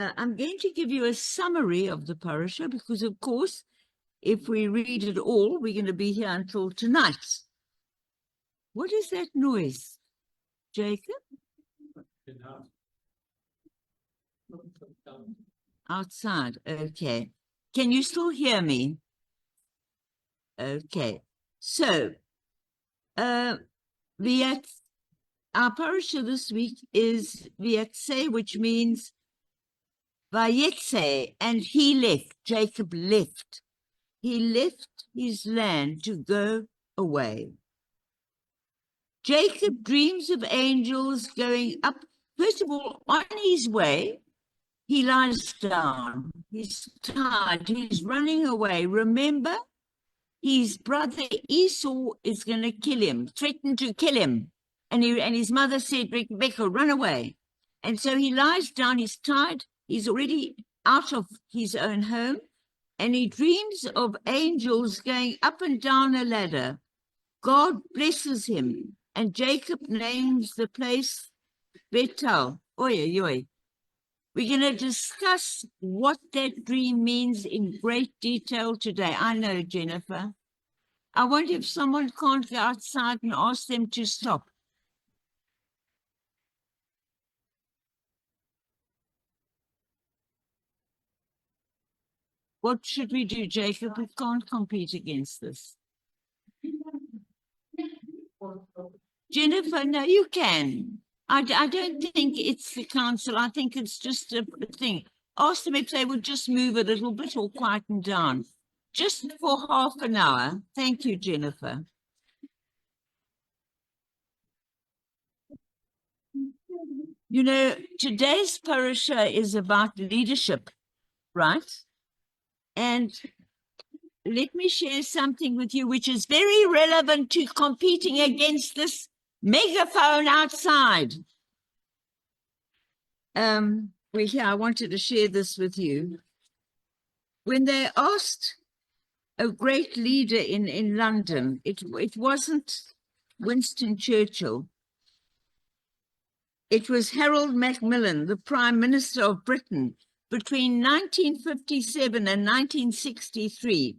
I'm going to give you a summary of the parasha because, of course, if we read it all, we're going to be here until tonight. What is that noise, Jacob? Outside. Okay. Can you still hear me? Okay. So, Vayetze, our parasha this week is Vayetze, which means Vayetze, and he left. Jacob left. He left his land to go away. Jacob dreams of angels going up. First of all, on his way, he lies down. He's tired. He's running away. Remember, his brother Esau is going to kill him, threatened to kill him. And his mother said, Rebecca, run away. And so he lies down. He's tired. He's already out of his own home. And he dreams of angels going up and down a ladder. God blesses him. And Jacob names the place Bethel. Oy, oy. We're going to discuss what that dream means in great detail today. I know, Jennifer. I wonder if someone can't go outside and ask them to stop. What should we do, Jacob? We can't compete against this. Jennifer, no, you can. I don't think it's the council. I think it's just a thing. Ask them if they would just move a little bit or quieten down. Just for half an hour. Thank you, Jennifer. You know, today's parasha is about leadership, right? And let me share something with you which is very relevant to competing against this megaphone outside. I wanted to share this with you. When they asked a great leader in London, it wasn't Winston Churchill. It was Harold Macmillan, the Prime Minister of Britain, between 1957 and 1963.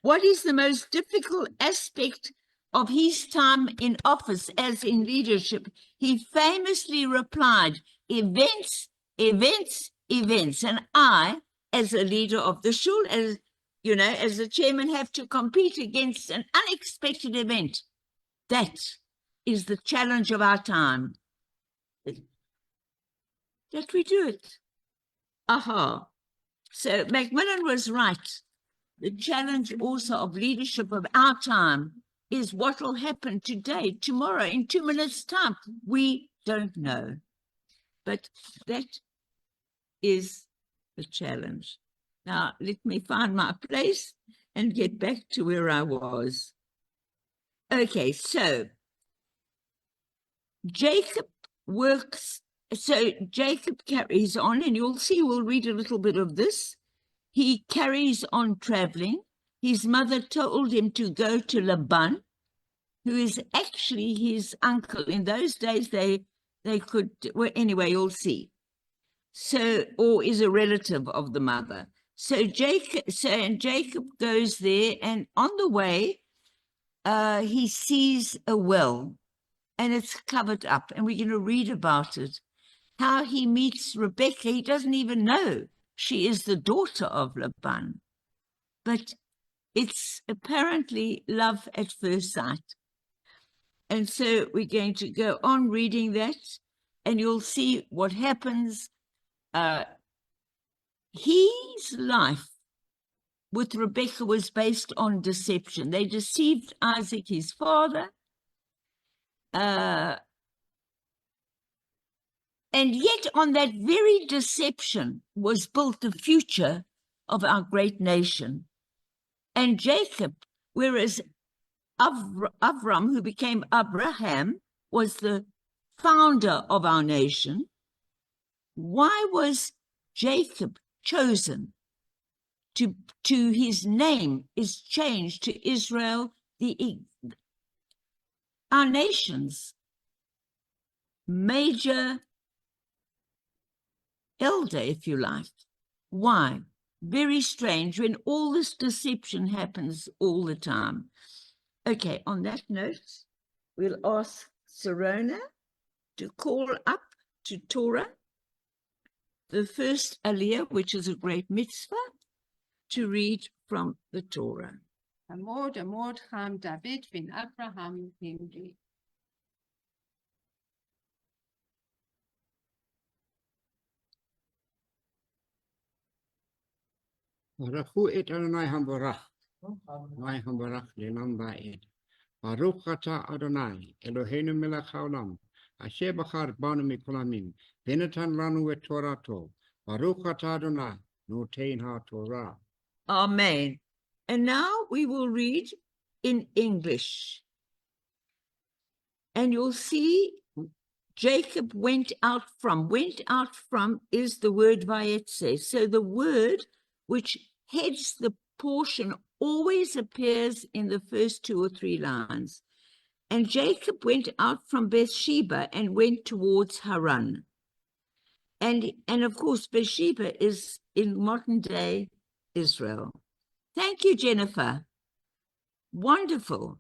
What is the most difficult aspect of his time in office as in leadership? He famously replied, events, events, events. And I, as a leader of the shul, as the chairman, have to compete against an unexpected event. That is the challenge of our time. That we do it. Aha. So Macmillan was right. The challenge also of leadership of our time is what will happen today, tomorrow, in 2 minutes' time. We don't know. But that is the challenge. Now, let me find my place and get back to where I was. Okay, so Jacob carries on, and you'll see, we'll read a little bit of this. He carries on traveling. His mother told him to go to Laban, who is actually his uncle. In those days, they could, well, anyway, you'll see. So, or is a relative of the mother. So Jacob goes there, and on the way, he sees a well, and it's covered up, and we're going to read about it. How he meets Rebecca, he doesn't even know she is the daughter of Laban. But it's apparently love at first sight. And so we're going to go on reading that, and you'll see what happens. His life with Rebecca was based on deception. They deceived Isaac, his father. And yet on that very deception was built the future of our great nation. And Jacob, whereas Avram, who became Abraham, was the founder of our nation, why was Jacob chosen? To his name is changed to Israel, our nation's major elder, if you like. Why? Very strange when all this deception happens all the time. Okay, on that note, we'll ask Sarona to call up to Torah the first Aliyah, which is a great mitzvah, to read from the Torah. Amod Ham David bin Abraham Himri. Baruchu et Adonai hambarach, Adonai hambarach le'olam va'ed. Baruch atah Adonai, Eloheinu melech haolam, asher bachar banu mikol hamim, v'natan lanu et Torato. Baruch atah Adonai, notein ha'Torah. Amen. And now we will read in English. And you'll see Jacob went out from is the word Vayetze. So the word which heads the portion always appears in the first 2 or 3 lines. And Jacob went out from Beersheba and went towards Haran. And of course, Beersheba is in modern day Israel. Thank you, Jennifer. Wonderful.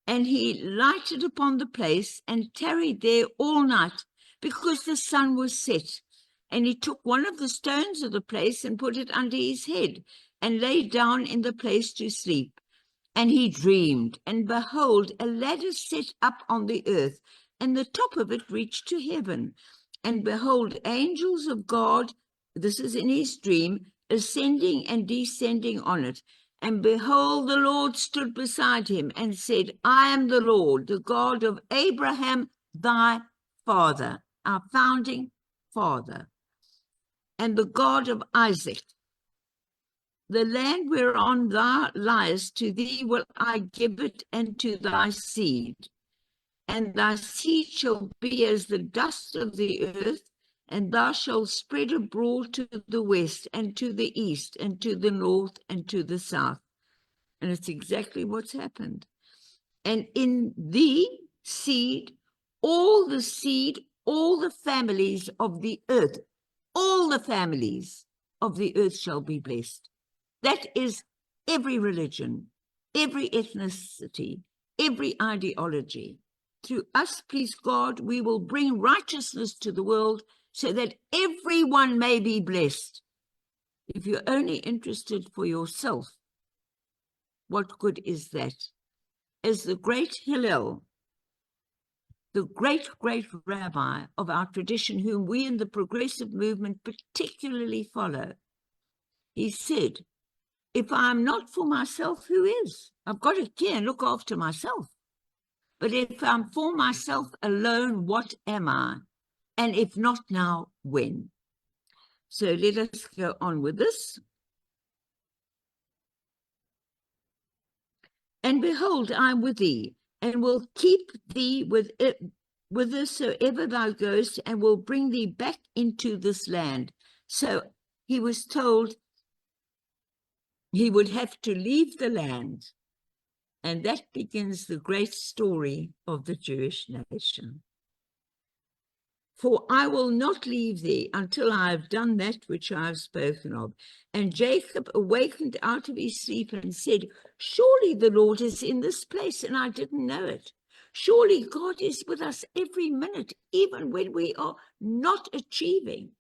And he lighted upon the place and tarried there all night because the sun was set. And he took one of the stones of the place and put it under his head and lay down in the place to sleep. And he dreamed, and behold, a ladder set up on the earth, and the top of it reached to heaven. And behold, angels of God, this is in his dream, ascending and descending on it. And behold, the Lord stood beside him and said, I am the Lord, the God of Abraham, thy father, our founding father, and the God of Isaac. The land whereon thou liest, to thee will I give it, and to thy seed. And thy seed shall be as the dust of the earth, and thou shalt spread abroad to the west, and to the east, and to the north, and to the south. And it's exactly what's happened. And in thee seed, all the families of the earth, all the families of the earth shall be blessed. That is every religion, every ethnicity, every ideology. Through us, please God, we will bring righteousness to the world so that everyone may be blessed. If you're only interested for yourself, what good is that? As the great Hillel, the great rabbi of our tradition, whom we in the progressive movement particularly follow, he said, if I'm not for myself, who is? I've got to care and look after myself. But if I'm for myself alone, what am I? And if not now, when? So let us go on with this. And behold, I am with thee, and will keep thee whithersoever thou goest, and will bring thee back into this land. So he was told he would have to leave the land. And that begins the great story of the Jewish nation. For I will not leave thee until I have done that which I have spoken of. And Jacob awakened out of his sleep and said, surely the Lord is in this place, and I didn't know it. Surely God is with us every minute, even when we are not achieving,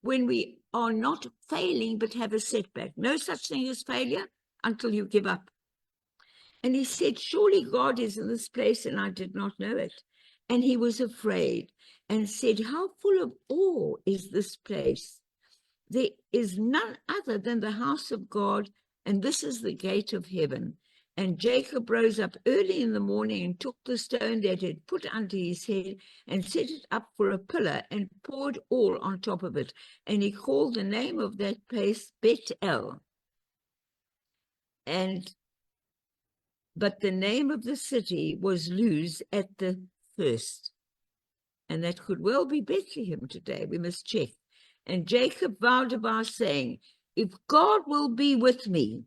when we are not failing but have a setback. No such thing as failure until you give up. And he said, surely God is in this place, and I did not know it. And he was afraid and said, how full of awe is this place? There is none other than the house of God, and this is the gate of heaven. And Jacob rose up early in the morning and took the stone that he had put under his head and set it up for a pillar and poured oil on top of it. And he called the name of that place Bet-El. But the name of the city was Luz at the first. And that could well be Bethlehem today. We must check. And Jacob vowed a vow, saying, if God will be with me,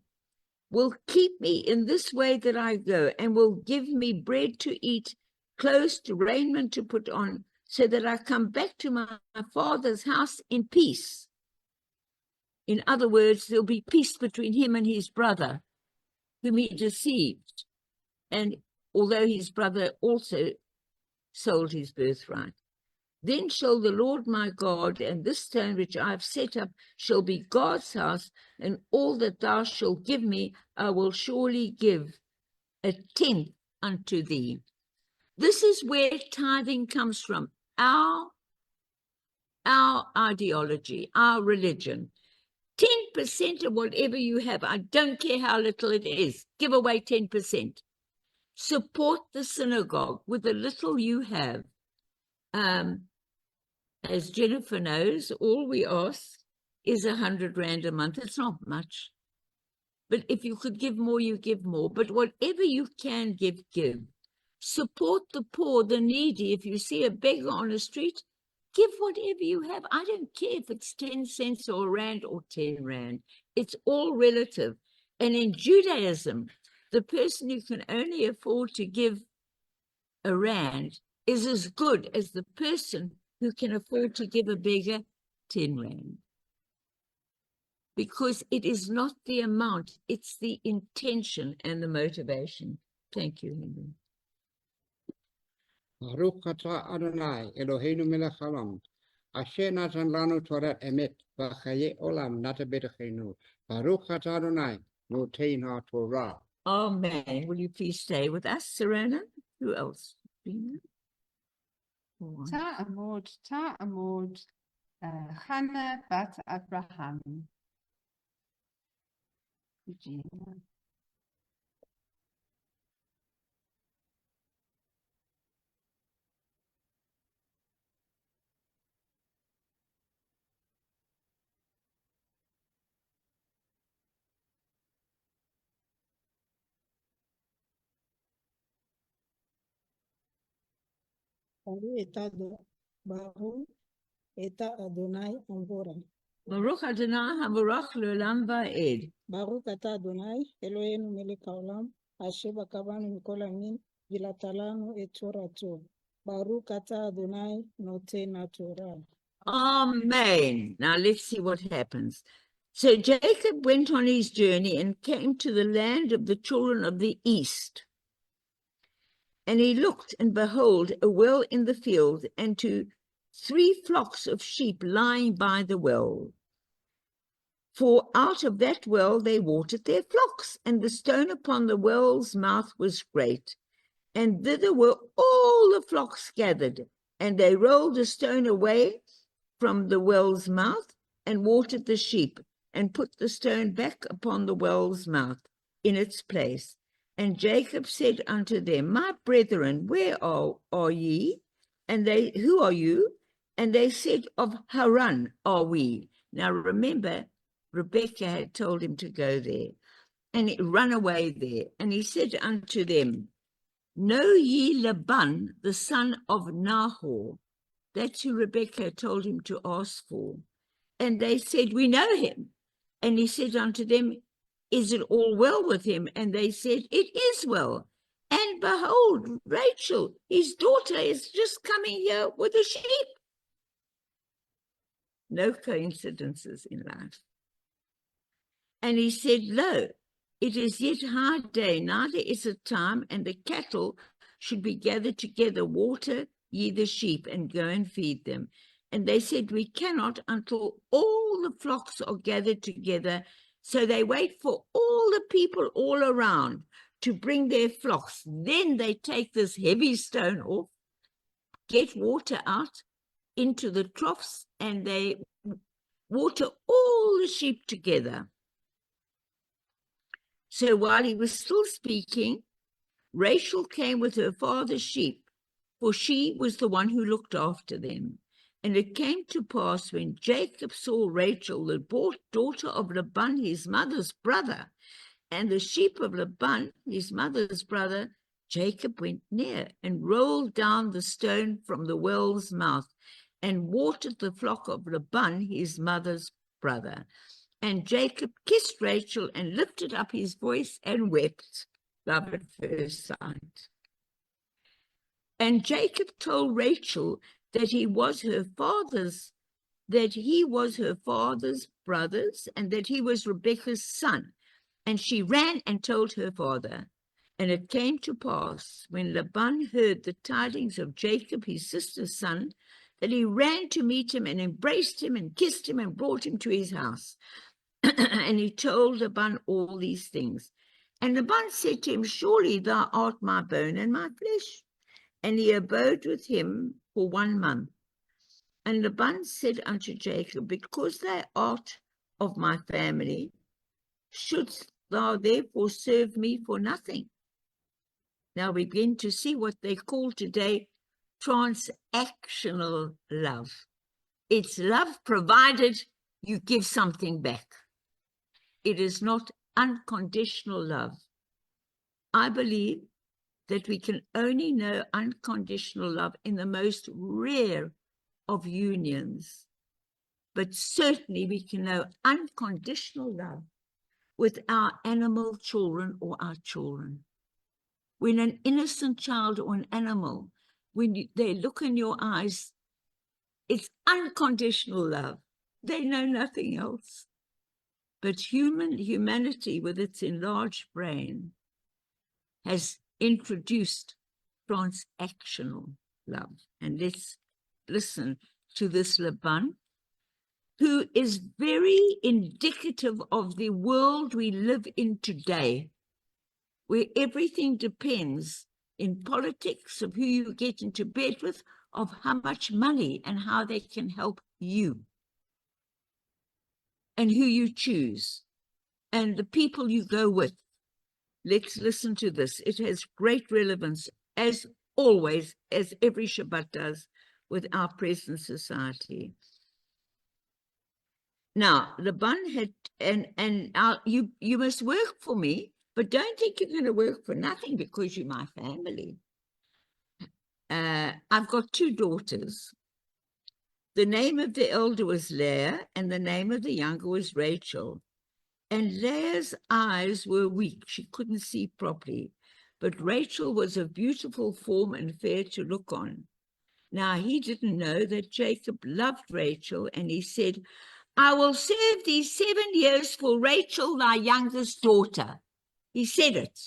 will keep me in this way that I go, and will give me bread to eat, clothes to raiment to put on, so that I come back to my father's house in peace. In other words, there'll be peace between him and his brother, whom he deceived. And although his brother also sold his birthright. Then shall the Lord my God, and this stone which I have set up, shall be God's house, and all that thou shalt give me, I will surely give a tenth unto thee. This is where tithing comes from, our ideology, our religion. 10% of whatever you have, I don't care how little it is, give away 10%. Support the synagogue with the little you have. As Jennifer knows, all we ask is 100 Rand a month. It's not much. But if you could give more, you give more. But whatever you can give, give. Support the poor, the needy. If you see a beggar on the street, give whatever you have. I don't care if it's 10 cents or a rand or 10 Rand. It's all relative. And in Judaism, the person who can only afford to give a Rand is as good as the person who can afford to give a beggar 10 Rand. Because it is not the amount, it's the intention and the motivation. Thank you, Henry. Baruch atah Adonai, Eloheinu melech haolam, asher natan lanu Torat emet, v'chaye olam nata b'tachenu. Baruch atah Adonai, notein ha'Torah. Amen. Will you please stay with us, Serena? Who else? Ta'amod, Hannah bat Abraham. Regina. Baruch Adonai havarach le'olam va'ed. ברוך אתה אדוני, אלוהינו מלך העולם, אשר בקרבנו מכל המין, ונתן לנו את תורתו. ברוך אתה אדוני, נותן התורה. Amen. Now let's see what happens. So Jacob went on his journey and came to the land of the children of the east. And he looked, and behold, a well in the field, and to 3 flocks of sheep lying by the well. For out of that well they watered their flocks, and the stone upon the well's mouth was great. And thither were all the flocks gathered, and they rolled the stone away from the well's mouth, and watered the sheep, and put the stone back upon the well's mouth in its place. And Jacob said unto them, My brethren, where are ye? And they, who are you? And they said, Of Haran are we. Now remember, Rebekah had told him to go there, and he run away there. And he said unto them, Know ye Laban, the son of Nahor? That's who Rebekah told him to ask for. And they said, We know him. And he said unto them, Is it all well with him? And they said, It is well. And behold, Rachel, his daughter, is just coming here with a sheep. No coincidences in life. And he said, Lo, it is yet hard day, neither is it time, and the cattle should be gathered together. Water ye the sheep, and go and feed them. And they said, We cannot until all the flocks are gathered together. So they wait for all the people all around to bring their flocks. Then they take this heavy stone off, get water out into the troughs, and they water all the sheep together. So while he was still speaking, Rachel came with her father's sheep, for she was the one who looked after them. And it came to pass, when Jacob saw Rachel, the daughter of Laban, his mother's brother, and the sheep of Laban, his mother's brother, Jacob went near and rolled down the stone from the well's mouth and watered the flock of Laban, his mother's brother. And Jacob kissed Rachel and lifted up his voice and wept. Love at first sight. And Jacob told Rachel that he was her father's brothers, and that he was Rebekah's son. And she ran and told her father. And it came to pass, when Laban heard the tidings of Jacob, his sister's son, that he ran to meet him and embraced him and kissed him and brought him to his house. And he told Laban all these things. And Laban said to him, surely thou art my bone and my flesh. And he abode with him for 1 month. And Laban said unto Jacob, because thou art of my family, shouldst thou therefore serve me for nothing? Now we begin to see what they call today transactional love. It's love provided you give something back. It is not unconditional love. I believe that we can only know unconditional love in the most rare of unions, but certainly we can know unconditional love with our animal children or our children. When an innocent child or an animal, when they look in your eyes, it's unconditional love. They know nothing else. But humanity, with its enlarged brain, has introduced transactional love. And let's listen to this Laban, who is very indicative of the world we live in today, where everything depends in politics of who you get into bed with, of how much money and how they can help you, and who you choose, and the people you go with. Let's listen to this. It has great relevance, as always, as every Shabbat does, with our present society. Now, Laban had, and you must work for me, but don't think you're going to work for nothing because you're my family. I've got 2 daughters. The name of the elder was Leah, and the name of the younger was Rachel. And Leah's eyes were weak. She couldn't see properly. But Rachel was of beautiful form and fair to look on. Now, he didn't know that Jacob loved Rachel, and he said, I will serve thee 7 years for Rachel, thy youngest daughter. He said it.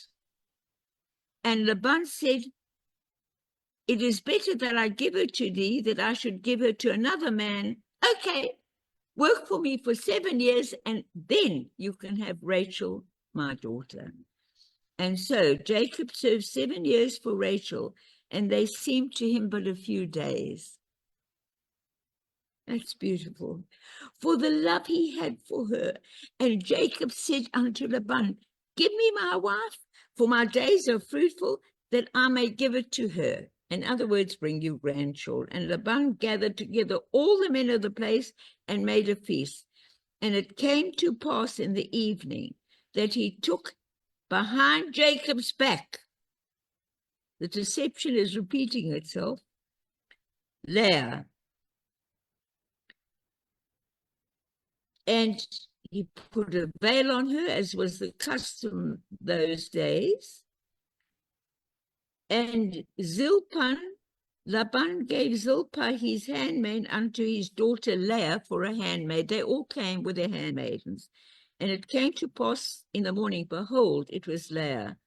And Laban said, it is better that I give her to thee, that I should give her to another man. Okay, work for me for 7 years, and then you can have Rachel, my daughter. And so Jacob served 7 years for Rachel, and they seemed to him but a few days. That's beautiful. For the love he had for her. And Jacob said unto Laban, give me my wife, for my days are fruitful, that I may give it to her. In other words, bring you grandchildren. And Laban gathered together all the men of the place and made a feast. And it came to pass in the evening that he took behind Jacob's back, the deception is repeating itself, Leah, and he put a veil on her, as was the custom those days. And Laban gave Zilpah his handmaid unto his daughter Leah for a handmaid. They all came with their handmaidens. And it came to pass in the morning, behold, it was Leah.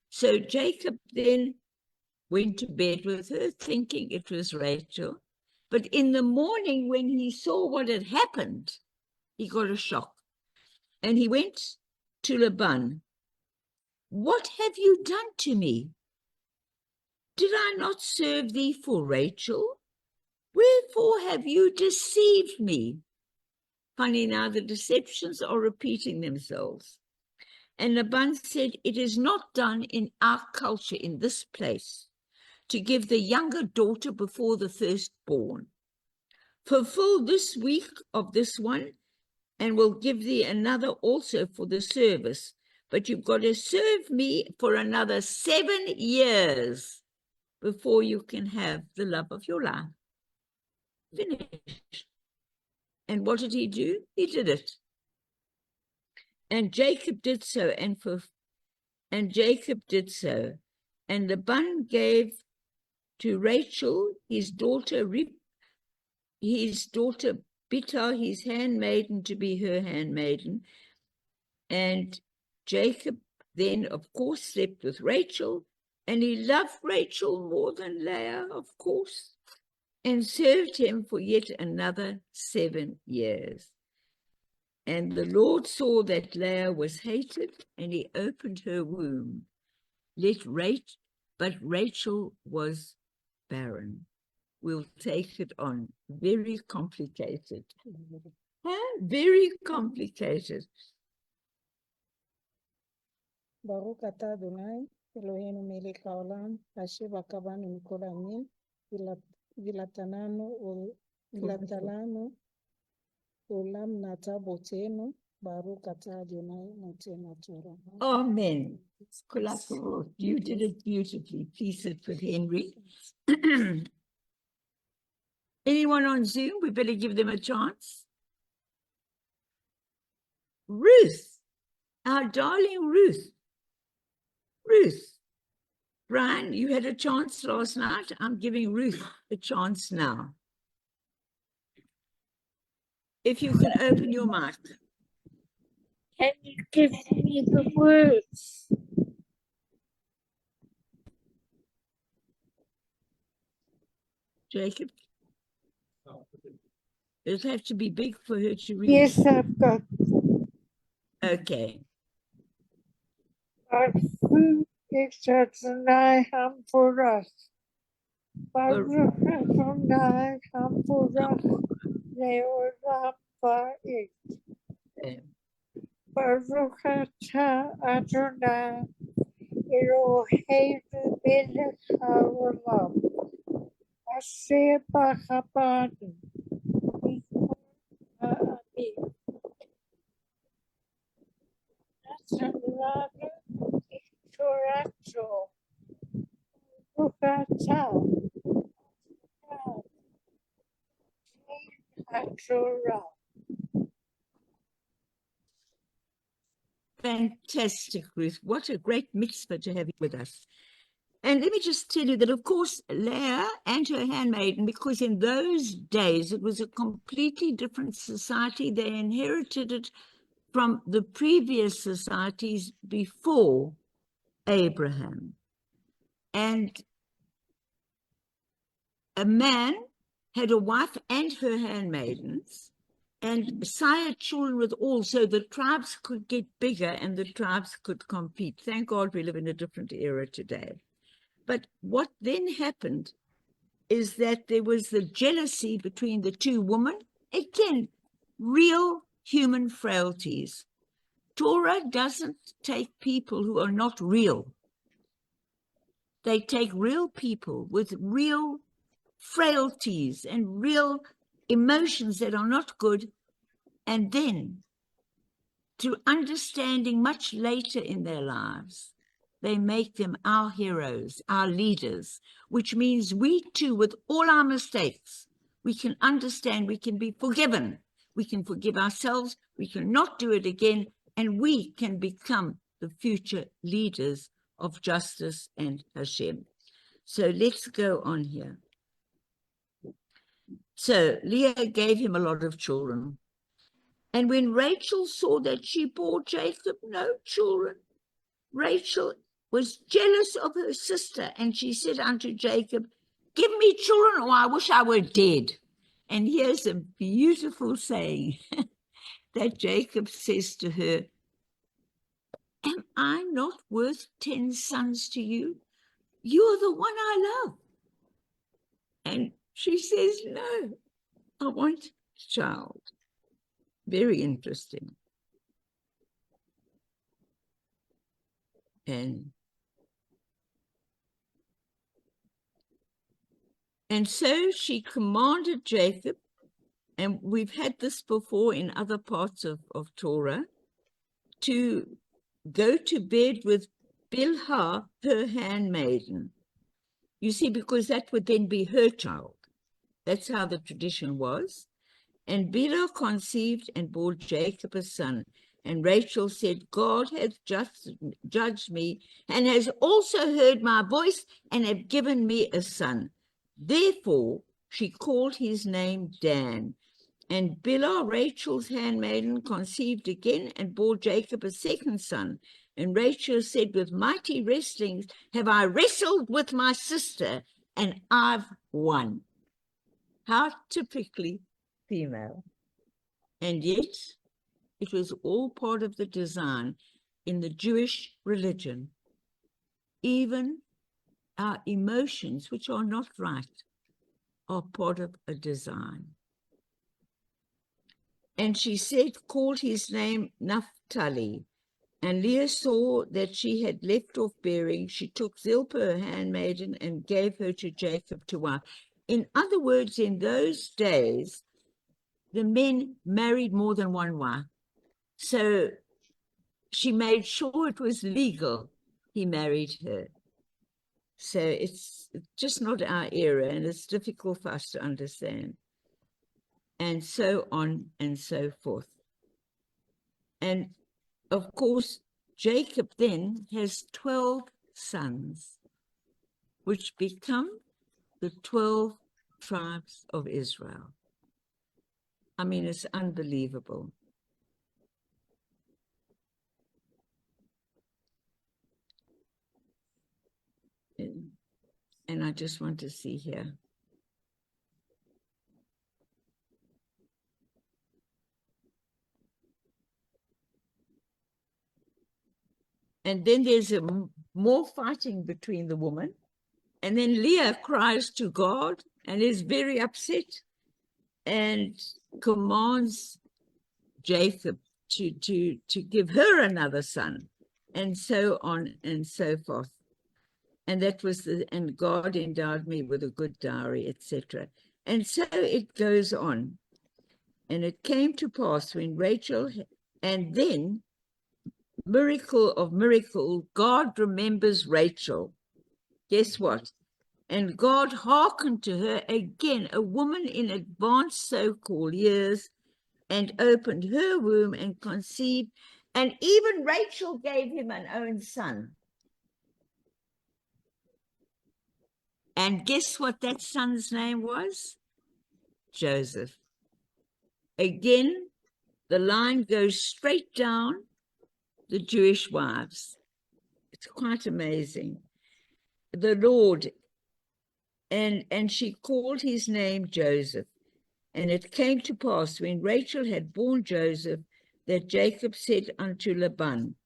So Jacob then went to bed with her, thinking it was Rachel. But in the morning, when he saw what had happened, he got a shock. And he went to Laban. What have you done to me? Did I not serve thee for Rachel? Wherefore have you deceived me? Funny now, the deceptions are repeating themselves. And Laban said, it is not done in our culture in this place to give the younger daughter before the firstborn. Fulfill this week of this one, and we'll give thee another also for the service. But you've got to serve me for another 7 years before you can have the love of your life. Finished. And what did he do? He did it. And Jacob did so, and Laban gave to Rachel, his daughter, his daughter Bilhah, his handmaiden, to be her handmaiden. And Jacob then, of course, slept with Rachel, and he loved Rachel more than Leah, of course, and served him for yet another 7 years. And the Lord saw that Leah was hated, and he opened her womb. But Rachel was barren. We'll take it on. Very complicated. Very complicated. ברוך אתה אדוני, אלוהינו מלך העולם, אשר בקבנו מכל עמים, ולתלנו עולם נטע בותינו, ברוך אתה אדוני נותן התורה. Amen. You did it beautifully. Please sit with Henry. Anyone on Zoom? We better give them a chance. Ruth, our darling Ruth. Ruth. Brian, you had a chance last night. I'm giving Ruth a chance now. If you can open your mic. Can you give me the words? Jacob? It'll have to be big for her to read. Yes, I've got. Okay. Our food is Adonai for us. Baruch Adonai for us. Leolam Vayetze. Okay. Baruch Atah Adonai Eloheinu melech haolam. Asher b'chabanu mikol ha'amim. Natan lanu et torato. Baruch Atah Adonai HaTorah. Fantastic, Ruth. What a great mitzvah to have with us. And let me just tell you that, of course, Leah and her handmaiden, because in those days it was a completely different society. They inherited it from the previous societies before Abraham. And a man had a wife and her handmaidens, and sired children with all, so the tribes could get bigger and the tribes could compete. Thank God we live in a different era today. But what then happened is that there was the jealousy between the two women. Again, real human frailties. Torah doesn't take people who are not real. They take real people with real frailties and real emotions that are not good, and then through understanding much later in their lives, they make them our heroes, our leaders, which means we too, with all our mistakes, we can understand, we can be forgiven, we can forgive ourselves, we can not do it again, and we can become the future leaders of justice and Hashem. So let's go on here. So Leah gave him a lot of children. And when Rachel saw that she bore Jacob no children, Rachel was jealous of her sister, and she said unto Jacob, "Give me children, or I wish I were dead." And here's a beautiful saying that Jacob says to her, "Am I not worth 10 sons to you? You're the one I love." And she says, "No, I want a child." Very interesting. And so she commanded Jacob, and we've had this before in other parts of Torah, to go to bed with Bilhah, her handmaiden. You see, because that would then be her child. That's how the tradition was. And Bilhah conceived and bore Jacob a son. And Rachel said, "God hath judged me, and has also heard my voice, and have given me a son. Therefore she called his name Dan. And Bilhah, Rachel's handmaiden, conceived again and bore Jacob a second son. And Rachel said, with mighty wrestlings have I wrestled with my sister, and I've won. How typically female. And yet, it was all part of the design in the Jewish religion. Even our emotions, which are not right, are part of a design. And she said, called his name Naphtali. And Leah saw that she had left off bearing. She took Zilpah, her handmaiden, and gave her to Jacob to wife. In other words, in those days, the men married more than one wife. So she made sure it was legal. He married her. So it's just not our era, and it's difficult for us to understand. And so on and so forth. And of course, Jacob then has 12 sons, which become the 12 tribes of Israel. I mean, it's unbelievable. And I just want to see here. And then there's more fighting between the women. And then Leah cries to God and is very upset and commands Jacob to give her another son, and so on and so forth. And that was and God endowed me with a good dowry, etc. And so it goes on. And it came to pass when Rachel, and then, miracle of miracle, God remembers Rachel. Guess what? And God hearkened to her again, a woman in advanced so-called years, and opened her womb and conceived. And even Rachel gave him an own son. And guess what that son's name was? Joseph. Again, the line goes straight down the Jewish wives. It's quite amazing. The Lord, and she called his name Joseph. And it came to pass when Rachel had borne Joseph that Jacob said unto Laban,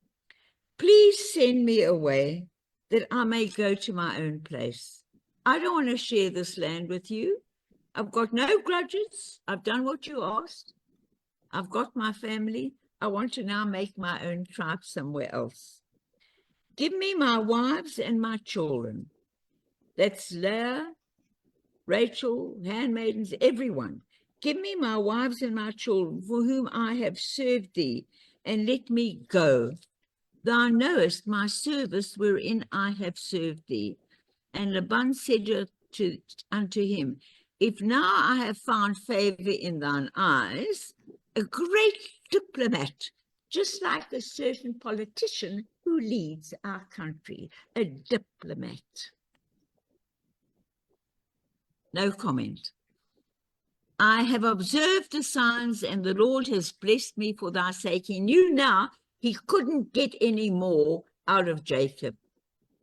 please send me away that I may go to my own place. I don't want to share this land with you. I've got no grudges. I've done what you asked. I've got my family. I want to now make my own tribe somewhere else. Give me my wives and my children. That's Leah, Rachel, handmaidens, everyone. Give me my wives and my children, for whom I have served thee, and let me go. Thou knowest my service wherein I have served thee. And Laban said unto him, if now I have found favor in thine eyes, a great diplomat, just like a certain politician who leads our country, a diplomat. No comment. I have observed the signs, and the Lord has blessed me for thy sake. He knew now he couldn't get any more out of Jacob.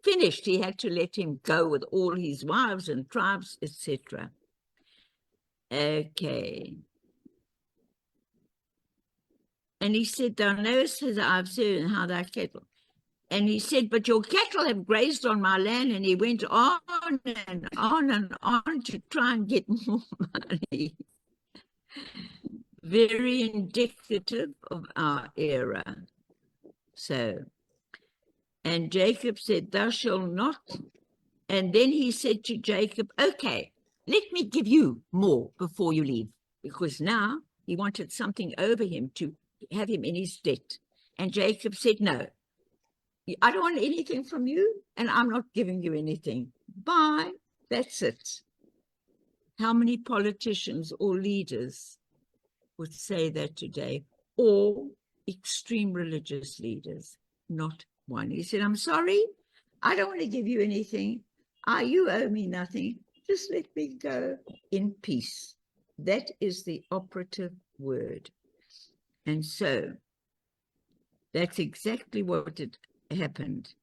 Finished. He had to let him go with all his wives and tribes, etc. Okay. And he said, thou knowest as I have said, and how thy cattle. And he said, but your cattle have grazed on my land. And he went on and on and on to try and get more money. Very indicative of our era. So, and Jacob said, thou shalt not. And then he said to Jacob, okay, let me give you more before you leave. Because now he wanted something over him to have him in his debt. And Jacob said, no, I don't want anything from you, and I'm not giving you anything. Bye. That's it. How many politicians or leaders would say that today? Or extreme religious leaders? Not one. He said, I'm sorry, I don't want to give you anything. You owe me nothing. Just let me go in peace. That is the operative word. And so that's exactly what had happened.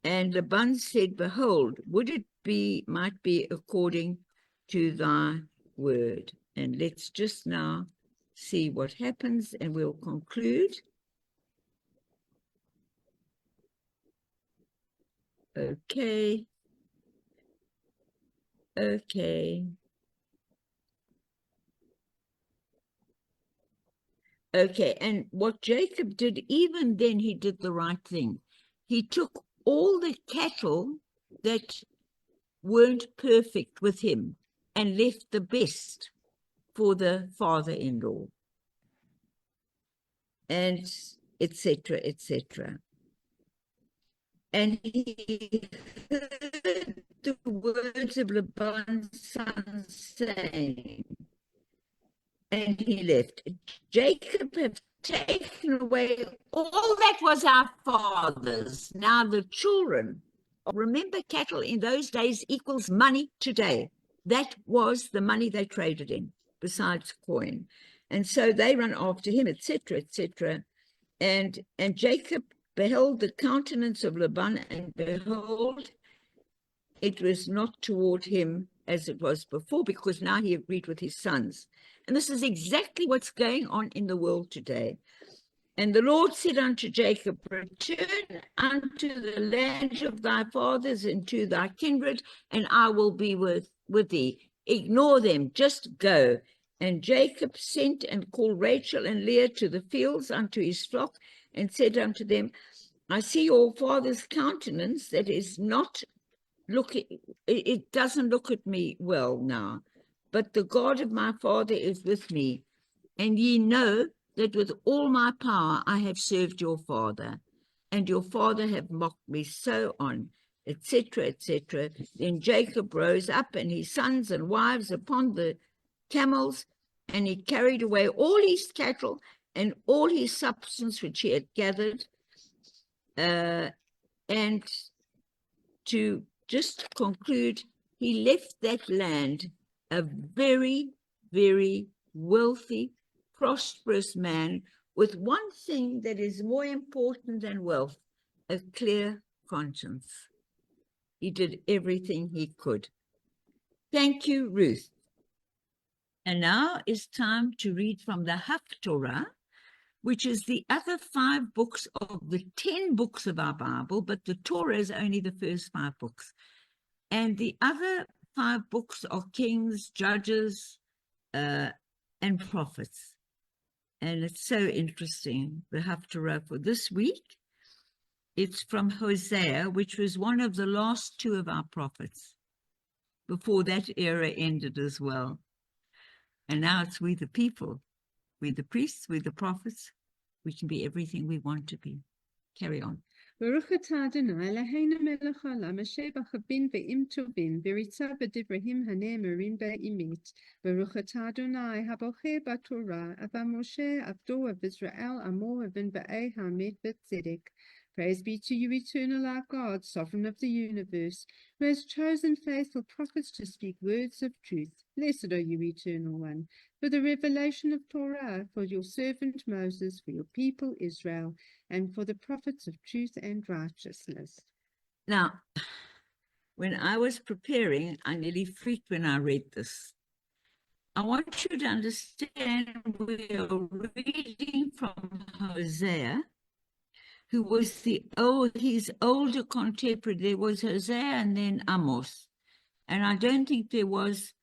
And Laban said, behold, might be according to thy word. And let's just now see what happens, and we'll conclude. Okay. Okay. Okay, and what Jacob did, even then he did the right thing. He took all the cattle that weren't perfect with him and left the best for the father-in-law, and etc., etc. And he heard the words of Laban's son saying, and he left. Jacob had taken away all that was our father's. Now the children, remember, cattle in those days equals money today. That was the money they traded in, besides coin. And so they run after him, etc., etc. And Jacob beheld the countenance of Laban, and behold, it was not toward him as it was before, because now he agreed with his sons. And this is exactly what's going on in the world today. And the Lord said unto Jacob, return unto the land of thy fathers and to thy kindred, and I will be with thee. Ignore them, just go. And Jacob sent and called Rachel and Leah to the fields unto his flock, and said unto them, I see your father's countenance that is not looking, it doesn't look at me well now, but the God of my father is with me, and ye know that with all my power I have served your father, and your father have mocked me, so on, etc., etc. Then Jacob rose up, and his sons and wives upon the camels, and he carried away all his cattle and all his substance which he had gathered. And to just conclude, he left that land a very, very wealthy, prosperous man, with one thing that is more important than wealth, a clear conscience. He did everything he could. Thank you, Ruth. And now it's time to read from the Haftorah, which is the other 5 books of the 10 books of our Bible, but the Torah is only the first 5 books. And the other 5 books are Kings, Judges, and Prophets. And it's so interesting, the Haftarah for this week. It's from Hosea, which was one of the last 2 of our prophets, before that era ended as well. And now it's we the people. We're the priests, we're the prophets. We can be everything we want to be. Carry on. Baruch atah Adonai Eloheinu melech haolam asher b'chabim ve'im tovim v'ritza b'divrahim hane'emerim be'emet. Baruch atah Adonai habocher b'Torah ava Moshe avdo of Israel amo avin ba'eh ha'amet b'tzedek. Praise be to you, eternal our God, sovereign of the universe, who has chosen faithful prophets to speak words of truth. Blessed are you, eternal one, for the revelation of Torah, for your servant Moses, for your people Israel, and for the prophets of truth and righteousness. Now, when I was preparing, I nearly freaked when I read this. I want you to understand we are reading from Hosea, who was his older contemporary. There was Hosea and then Amos. And I don't think there was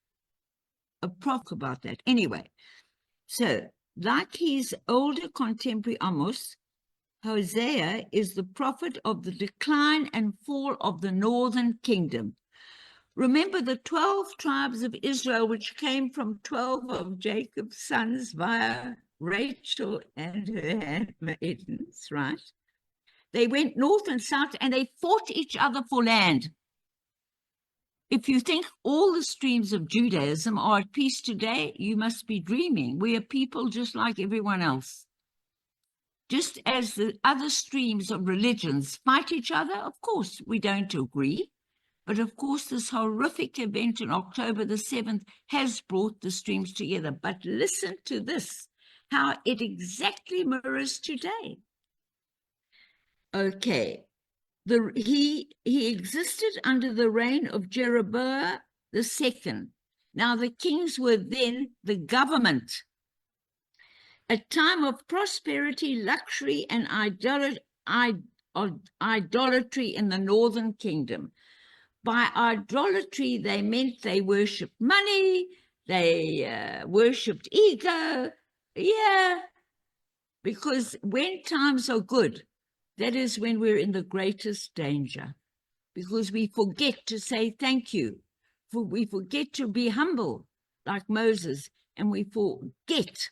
a prophet about that. Anyway, so like his older contemporary Amos, Hosea is the prophet of the decline and fall of the northern kingdom. Remember the 12 tribes of Israel, which came from 12 of Jacob's sons via Rachel and her handmaidens, right? They went north and south, and they fought each other for land. If you think all the streams of Judaism are at peace today, you must be dreaming. We are people just like everyone else. Just as the other streams of religions fight each other, of course, we don't agree. But of course, this horrific event on October the 7th has brought the streams together. But listen to this, how it exactly mirrors today. Okay. He existed under the reign of Jeroboam II. Now the kings were then the government. A time of prosperity, luxury, and idolatry in the northern kingdom. By idolatry, they meant they worshipped money, they worshipped ego. Yeah, because when times are good, that is when we're in the greatest danger, because we forget to say thank you. We forget to be humble like Moses, and we forget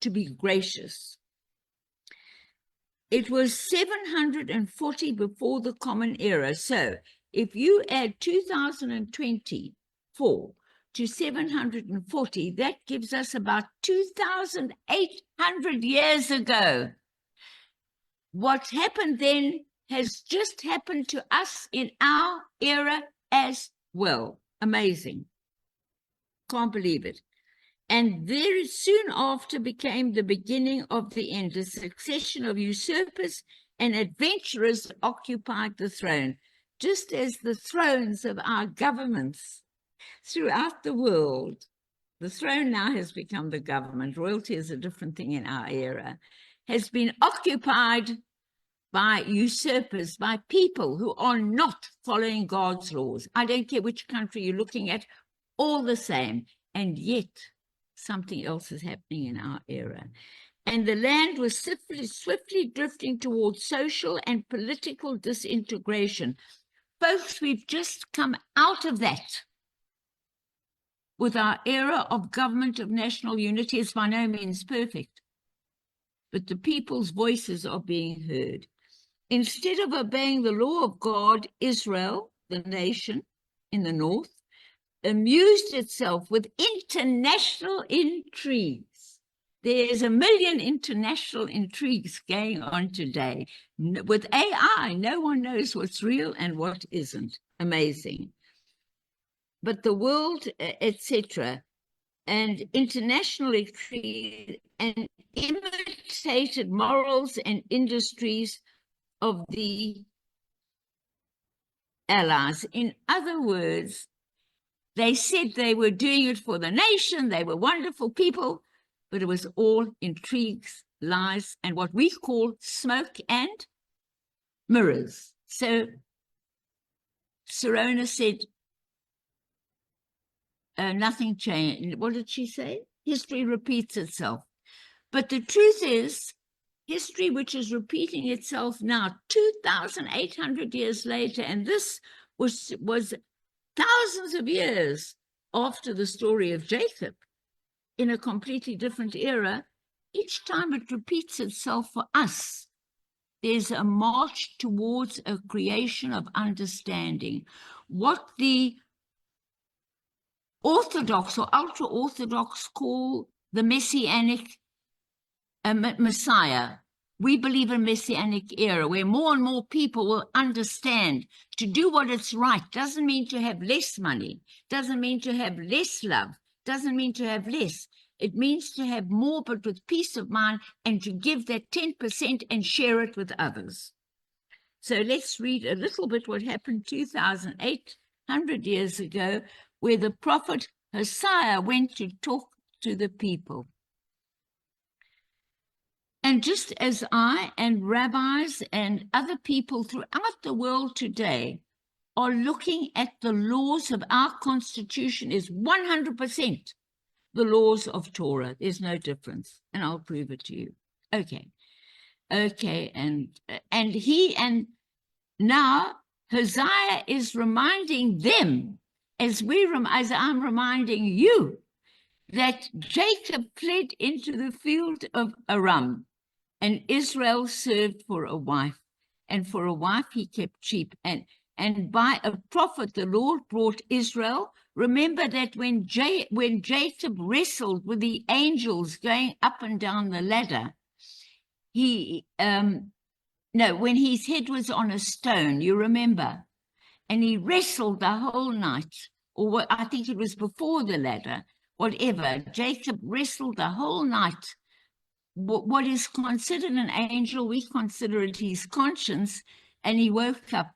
to be gracious. It was 740 before the Common Era. So if you add 2024 to 740, that gives us about 2,800 years ago. What happened then has just happened to us in our era as well. Amazing. Can't believe it. And very soon after became the beginning of the end. A succession of usurpers and adventurers occupied the throne, just as the thrones of our governments throughout the world. The throne now has become the government. Royalty is a different thing in our era. Has been occupied by usurpers, by people who are not following God's laws. I don't care which country you're looking at, all the same. And yet something else is happening in our era. And the land was swiftly drifting towards social and political disintegration. Folks, we've just come out of that. With our era of government of national unity, it's by no means perfect, but the people's voices are being heard. Instead of obeying the law of God, Israel, the nation in the north, amused itself with international intrigues. There's a million international intrigues going on today. With AI, no one knows what's real and what isn't. Amazing. But the world, etc., and international intrigue and imitated morals and industries of the allies. In other words, they said they were doing it for the nation, they were wonderful people, but it was all intrigues, lies, and what we call smoke and mirrors. So Serona said, nothing changed. What did she say? History repeats itself. But the truth is, history which is repeating itself now, 2,800 years later, and this was thousands of years after the story of Jacob, in a completely different era, each time it repeats itself for us. There's a march towards a creation of understanding. What the Orthodox or ultra-Orthodox call the Messianic Messiah. We believe in Messianic era where more and more people will understand to do what is right. Doesn't mean to have less money, doesn't mean to have less love, doesn't mean to have less. It means to have more, but with peace of mind, and to give that 10% and share it with others. So let's read a little bit what happened 2,800 years ago, where the prophet Hosea went to talk to the people. And just as I and rabbis and other people throughout the world today are looking at the laws of our constitution is 100% the laws of Torah. There's no difference, and I'll prove it to you. Okay, and now Hosea is reminding them, as I'm reminding you, that Jacob fled into the field of Aram, and Israel served for a wife, and for a wife he kept sheep, and by a prophet the Lord brought Israel. Remember that when Jacob wrestled with the angels going up and down the ladder, when his head was on a stone, you remember, and he wrestled the whole night, or what, I think it was before the ladder, whatever. Jacob wrestled the whole night. What is considered an angel, we consider it his conscience, and he woke up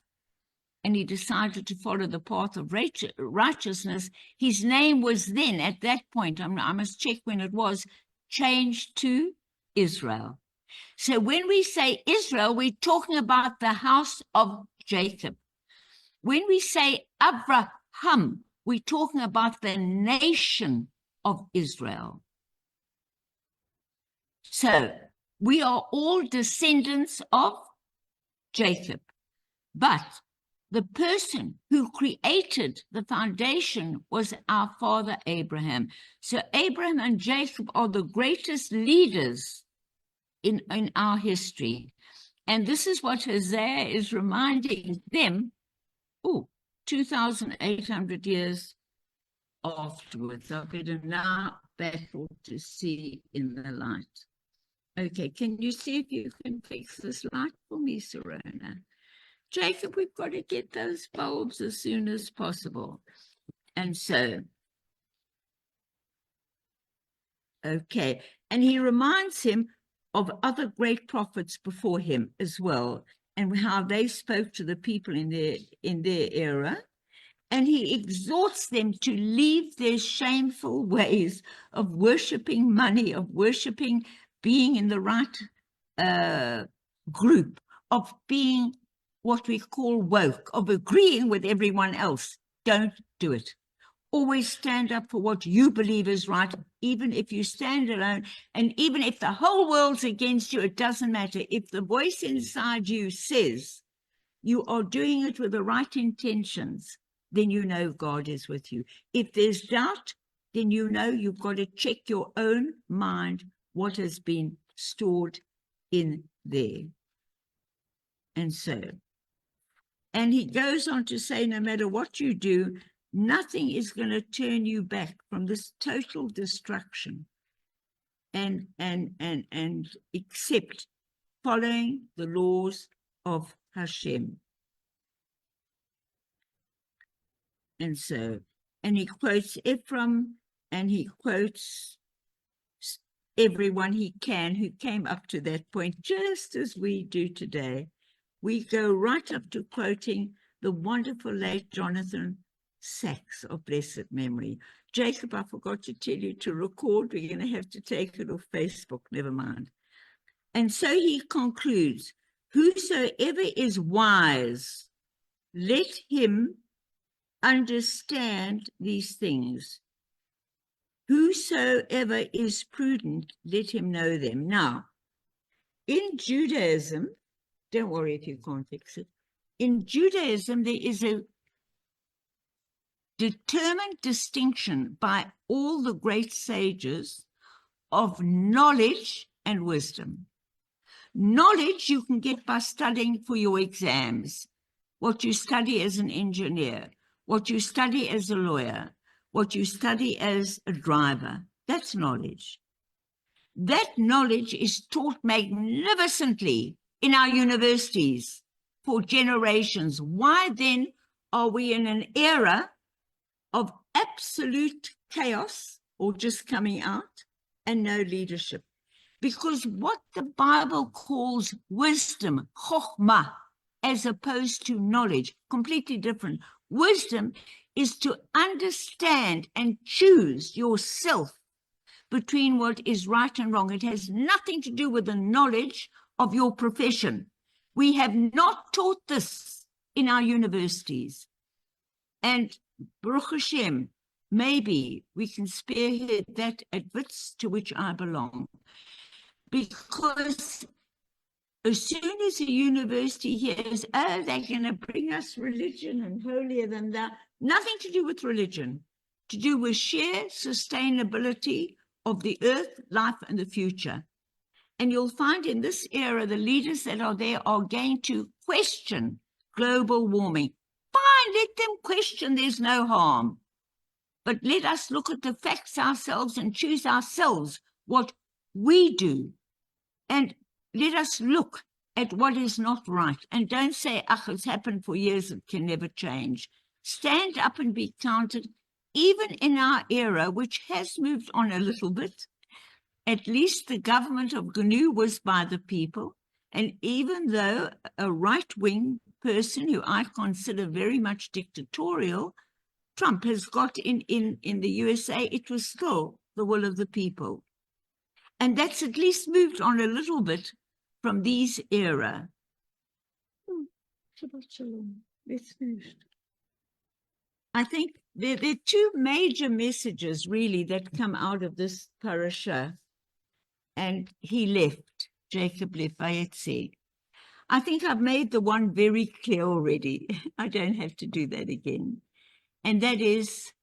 and he decided to follow the path of righteousness. His name was then, at that point, I must check when it was, changed to Israel. So when we say Israel, we're talking about the house of Jacob. When we say Abraham, we're talking about the nation of Israel. So we are all descendants of Jacob, but the person who created the foundation was our father Abraham. So Abraham and Jacob are the greatest leaders in our history. And this is what Hosea is reminding them, 2,800 years afterwards. I better now battle to see in the light. Okay, can you see if you can fix this light for me, Serona? Jacob, we've got to get those bulbs as soon as possible. And so, okay, and he reminds him of other great prophets before him as well, and how they spoke to the people in their era. And he exhorts them to leave their shameful ways of worshiping money, of worshiping being in the right group, of being what we call woke, of agreeing with everyone else. Don't do it. Always stand up for what you believe is right, even if you stand alone. And even if the whole world's against you, it doesn't matter. If the voice inside you says you are doing it with the right intentions, then you know God is with you. If there's doubt, then you know you've got to check your own mind, what has been stored in there. And so, and he goes on to say, no matter what you do, nothing is going to turn you back from this total destruction and except following the laws of Hashem. And so, and he quotes Ephraim, and he quotes everyone he can who came up to that point, just as we do today. We go right up to quoting the wonderful late Jonathan Sacks of blessed memory. Jacob, I forgot to tell you to record. We're going to have to take it off Facebook. Never mind. And so he concludes, whosoever is wise, let him understand these things. Whosoever is prudent, let him know them. Now, in Judaism, don't worry if you can't fix it. In Judaism, there is a determined distinction by all the great sages of knowledge and wisdom. Knowledge you can get by studying for your exams, what you study as an engineer, what you study as a lawyer, what you study as a driver. That's knowledge. That knowledge is taught magnificently in our universities for generations. Why then are we in an era of absolute chaos or just coming out and no leadership? Because what the Bible calls wisdom, chokhmah, as opposed to knowledge, completely different. Wisdom is to understand and choose yourself between what is right and wrong. It has nothing to do with the knowledge of your profession. We have not taught this in our universities. And Baruch Hashem, maybe we can spearhead that at Wits, to which I belong. Because as soon as a university hears, oh, they're going to bring us religion and holier than that, nothing to do with religion, to do with sheer sustainability of the earth, life, and the future. And you'll find in this era, the leaders that are there are going to question global warming. Fine, let them question, there's no harm. But let us look at the facts ourselves and choose ourselves what we do. And let us look at what is not right. And don't say, it's happened for years, it can never change. Stand up and be counted, even in our era, which has moved on a little bit. At least the government of GNU was by the people. And even though a right-wing person who I consider very much dictatorial, Trump has got in the USA, it was still the will of the people. And that's at least moved on a little bit from these era. Shabbat Shalom. It's finished. I think there are two major messages really that come out of this parasha. And he left, Jacob left, Vayetze. I think I've made the one very clear already. I don't have to do that again. And that is,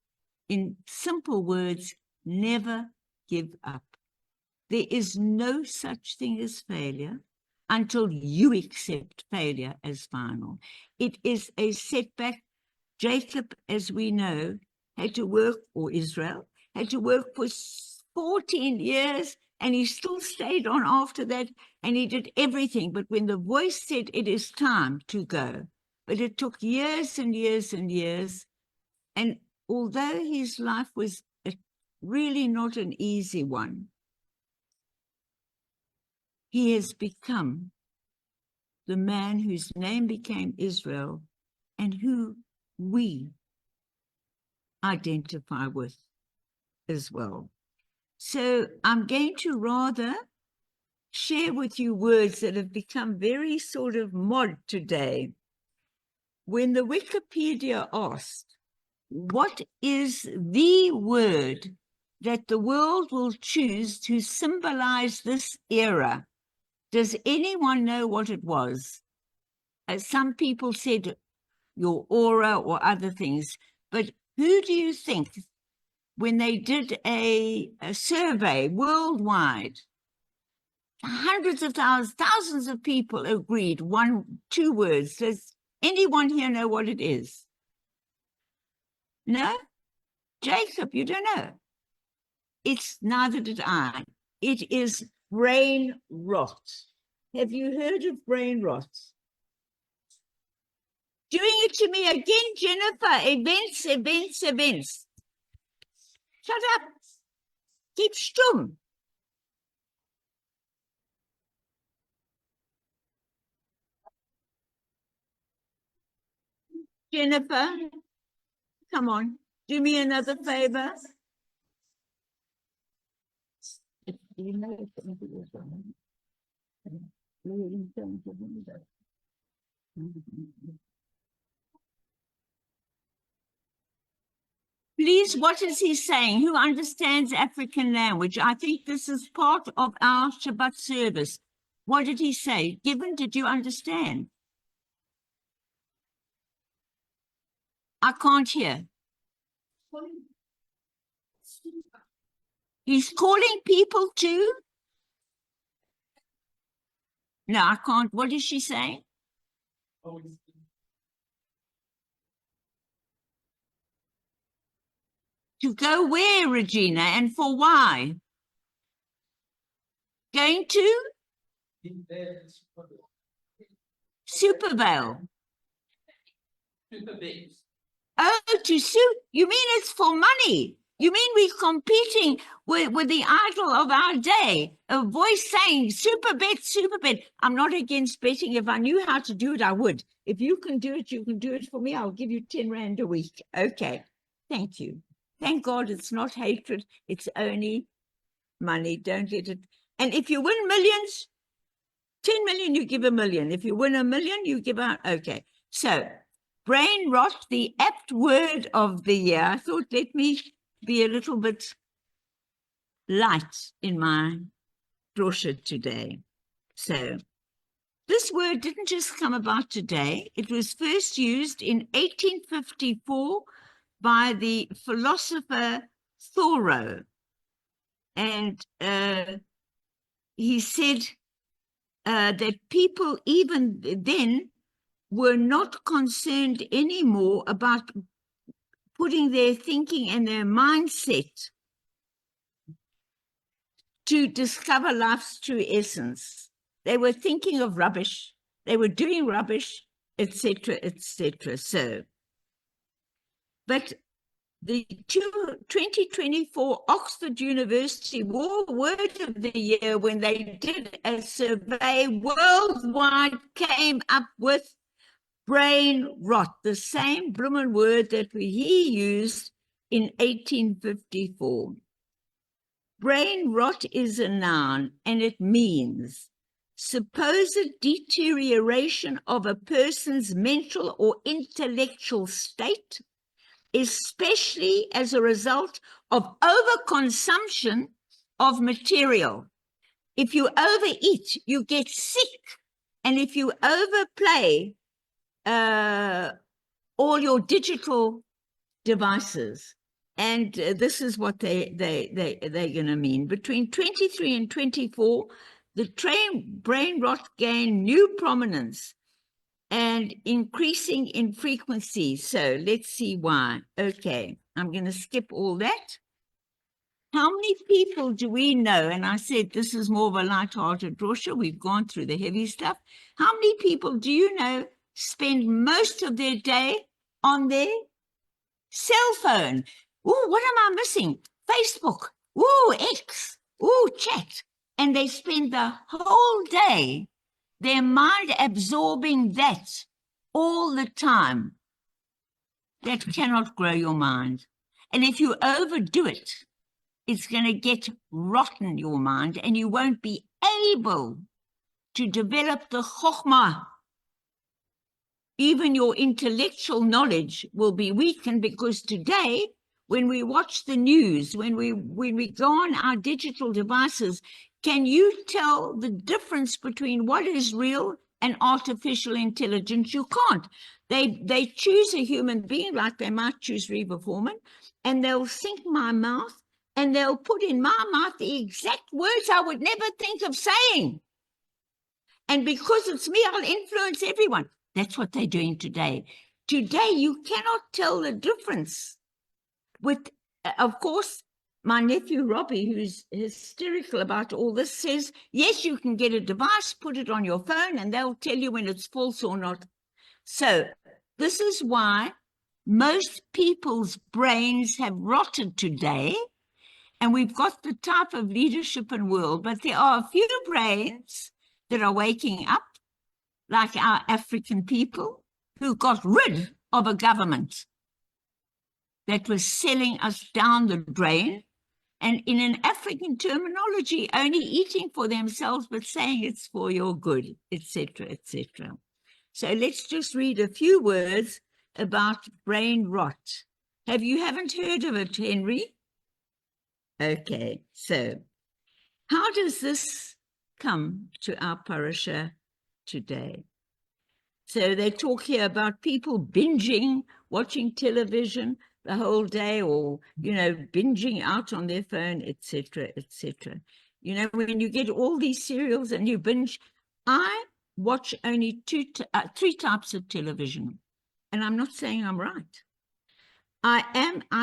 in simple words, never give up. There is no such thing as failure until you accept failure as final. It is a setback. Jacob, as we know, had to work, or Israel, had to work for 14 years, and he still stayed on after that, and he did everything. But when the voice said, it is time to go, but it took years and years and years. And although his life was really not an easy one, he has become the man whose name became Israel and who we identify with as well. So I'm going to rather share with you words that have become very sort of mod today. When the Wikipedia asked, what is the word that the world will choose to symbolize this era? Does anyone know what it was? Some people said your aura or other things, but who do you think, when they did a survey worldwide, hundreds of thousands of people agreed, two words. Does anyone here know what it is? No? Jacob, you don't know. It's neither did I. It is brain rot. Have you heard of brain rot? Doing it to me again, Jennifer. Events. Shut up. Keep stum. Jennifer, come on. Do me another favor. Please, what is he saying? Who understands African language? I think this is part of our Shabbat service. What did he say? Given, did you understand? I can't hear. He's calling people to? No, I can't. What is she saying? To go where, Regina, and for why? Going to? Supervale. Oh, to sue? You mean it's for money? You mean we're competing with the idol of our day? A voice saying, super bet. I'm not against betting. If I knew how to do it, I would. If you can do it, you can do it for me. I'll give you 10 Rand a week. Okay. Thank you. Thank God it's not hatred. It's only money. Don't let it. And if you win millions, 10 million, you give $1 million. If you win $1 million, you give out. Okay. So brain rot, the apt word of the year. I thought, let me be a little bit light in my Drosha today. So this word didn't just come about today. It was first used in 1854 by the philosopher Thoreau. And he said that people even then were not concerned anymore about putting their thinking and their mindset to discover life's true essence. They were thinking of rubbish. They were doing rubbish, etc., etc. So, but the 2024 Oxford University Word of the Year, when they did a survey worldwide, came up with brain rot, the same bloomin' word that he used in 1854. Brain rot is a noun, and it means supposed deterioration of a person's mental or intellectual state, especially as a result of overconsumption of material. If you overeat, you get sick. And if you overplay all your digital devices, and this is what they're going to mean. Between 23 and 24, the brain rot gained new prominence and increasing in frequency. So let's see why. Okay, I'm going to skip all that. How many people do we know? And I said, this is more of a light-hearted Drosha. We've gone through the heavy stuff. How many people do you know spend most of their day on their cell phone? Oh, what am I missing? Facebook. Oh, X. Oh, chat. And they spend the whole day, their mind absorbing that all the time. That cannot grow your mind. And if you overdo it, it's going to get rotten your mind, and you won't be able to develop the chokhmah. Even your intellectual knowledge will be weakened, because today, when we watch the news, when we go on our digital devices, can you tell the difference between what is real and artificial intelligence? You can't. They choose a human being, like they might choose Reeva Foreman, and they'll sync my mouth, and they'll put in my mouth the exact words I would never think of saying. And because it's me, I'll influence everyone. That's what they're doing today. Today, you cannot tell the difference. With, of course, my nephew Robbie, who's hysterical about all this, says, yes, you can get a device, put it on your phone, and they'll tell you when it's false or not. So this is why most people's brains have rotted today, and we've got the type of leadership and world, but there are a few brains that are waking up, like our African people, who got rid of a government that was selling us down the drain, and in an African terminology, only eating for themselves, but saying it's for your good, etc., etc. So let's just read a few words about brain rot. You haven't heard of it, Henry? Okay, so how does this come to our parasha today? So they talk here about people binging, watching television the whole day, or, binging out on their phone, etc., etc. When you get all these serials and you binge, I watch only three types of television, and I'm not saying I'm right. I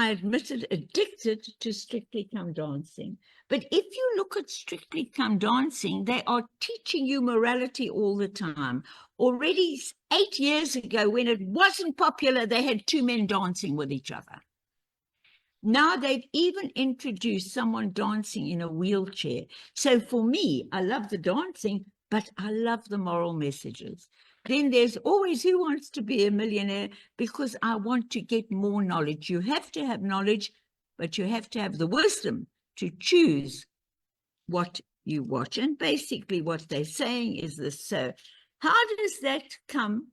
admit it, addicted to Strictly Come Dancing. But if you look at Strictly Come Dancing, they are teaching you morality all the time. Already 8 years ago, when it wasn't popular, they had two men dancing with each other. Now they've even introduced someone dancing in a wheelchair. So for me, I love the dancing, but I love the moral messages. Then there's always Who Wants to Be a Millionaire, because I want to get more knowledge. You have to have knowledge, but you have to have the wisdom to choose what you watch. And basically what they're saying is this. So how does that come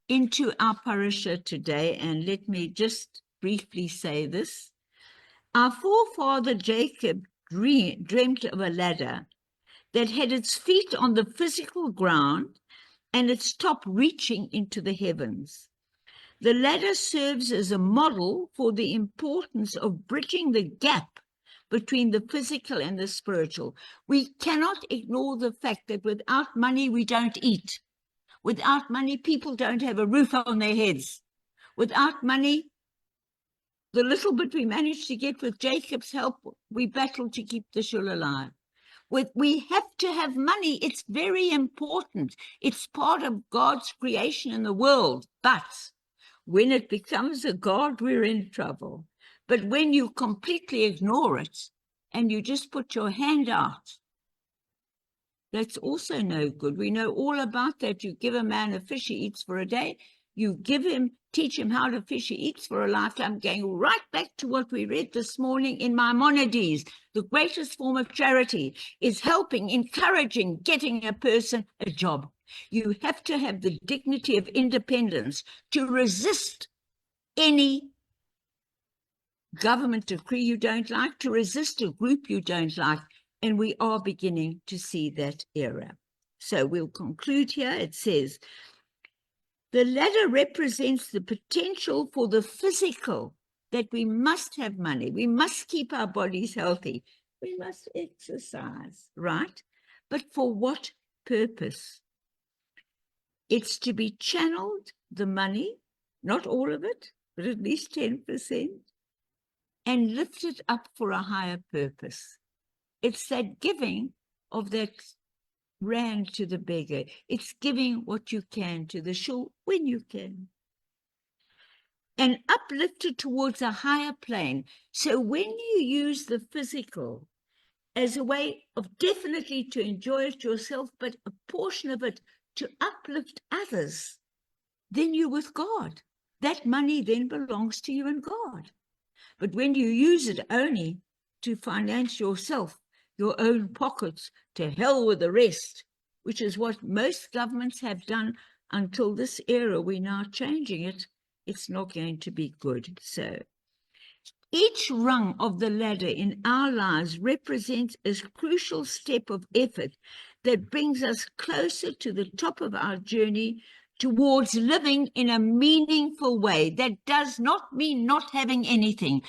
into our parasha today? And let me just briefly say this. Our forefather Jacob dreamt of a ladder that had its feet on the physical ground and its top reaching into the heavens. The ladder serves as a model for the importance of bridging the gap between the physical and the spiritual. We cannot ignore the fact that without money, we don't eat. Without money, people don't have a roof on their heads. Without money, the little bit we managed to get with Jacob's help, we battled to keep the shul alive. We have to have money. It's very important. It's part of God's creation in the world. But when it becomes a God, we're in trouble. But when you completely ignore it and you just put your hand out, that's also no good. We know all about that. You give a man a fish, he eats for a day. You teach him how to fish, he eats for a lifetime. Going right back to what we read this morning in Maimonides. The greatest form of charity is helping, encouraging, getting a person a job. You have to have the dignity of independence to resist any government decree you don't like, to resist a group you don't like. And we are beginning to see that era. So we'll conclude here. It says, the ladder represents the potential for the physical, that we must have money. We must keep our bodies healthy. We must exercise, right? But for what purpose? It's to be channeled, the money, not all of it, but at least 10%, and lifted up for a higher purpose. It's that giving of that rand to the beggar. It's giving what you can to the shul when you can. And uplifted towards a higher plane. So when you use the physical as a way of definitely to enjoy it yourself, but a portion of it to uplift others, then you're with God. That money then belongs to you and God. But when you use it only to finance yourself, your own pockets, to hell with the rest, which is what most governments have done until this era, we're now changing it, it's not going to be good. So each rung of the ladder in our lives represents a crucial step of effort that brings us closer to the top of our journey towards living in a meaningful way. That does not mean not having anything.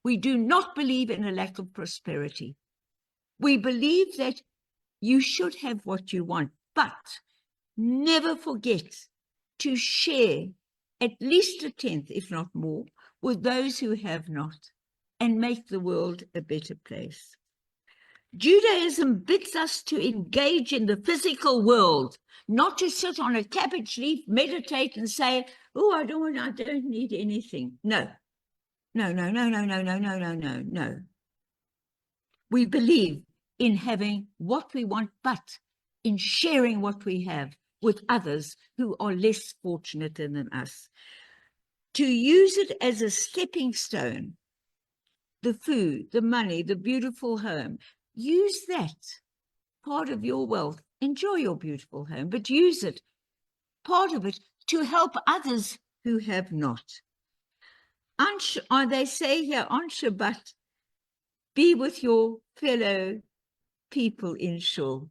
We do not believe in a lack of prosperity. We believe that you should have what you want, but never forget to share at least a tenth, if not more, with those who have not, and make the world a better place. Judaism bids us to engage in the physical world, not to sit on a cabbage leaf, meditate and say, oh, I don't need anything. No. No. We believe in having what we want, but in sharing what we have with others who are less fortunate than us. To use it as a stepping stone, the food, the money, the beautiful home, use that part of your wealth. Enjoy your beautiful home, but use it, part of it, to help others who have not. They say here on Shabbat, be with your fellow people in shul.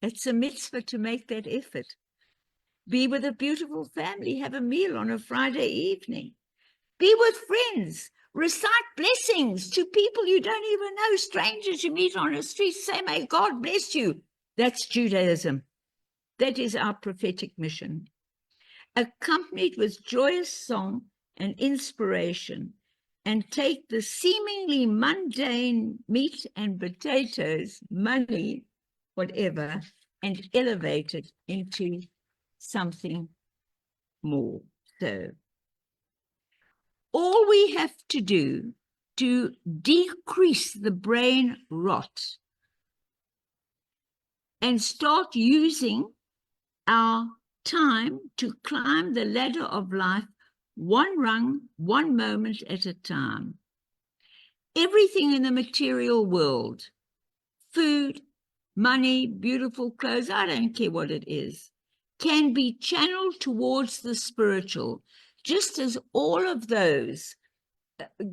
It's a mitzvah to make that effort. Be with a beautiful family. Have a meal on a Friday evening. Be with friends. Recite blessings to people you don't even know, strangers you meet on the street. Say, may God bless you. That's Judaism. That is our prophetic mission. Accompanied with joyous song and inspiration, and take the seemingly mundane meat and potatoes, money, whatever, and elevate it into something more. So all we have to do to decrease the brain rot and start using our time to climb the ladder of life, one rung, one moment at a time. Everything in the material world, food, money, beautiful clothes, I don't care what it is, can be channeled towards the spiritual, just as all of those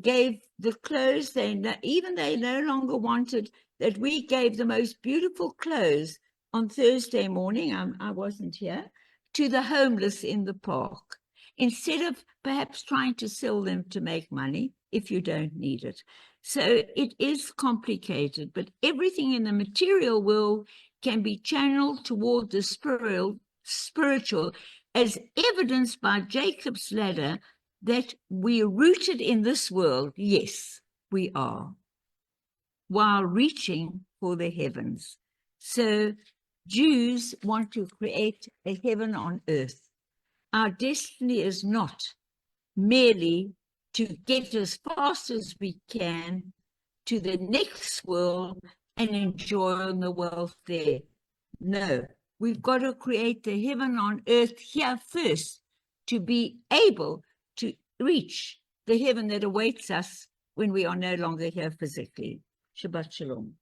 gave the clothes they no longer wanted, that we gave the most beautiful clothes on Thursday morning, I wasn't here, to the homeless in the park, instead of perhaps trying to sell them to make money if you don't need it. So it is complicated, but everything in the material world can be channeled toward the spiritual, as evidenced by Jacob's ladder, that we're rooted in this world. Yes, we are, while reaching for the heavens. So Jews want to create a heaven on earth. Our destiny is not merely to get as fast as we can to the next world and enjoy the wealth there. No, we've got to create the heaven on earth here first to be able to reach the heaven that awaits us when we are no longer here physically. Shabbat Shalom.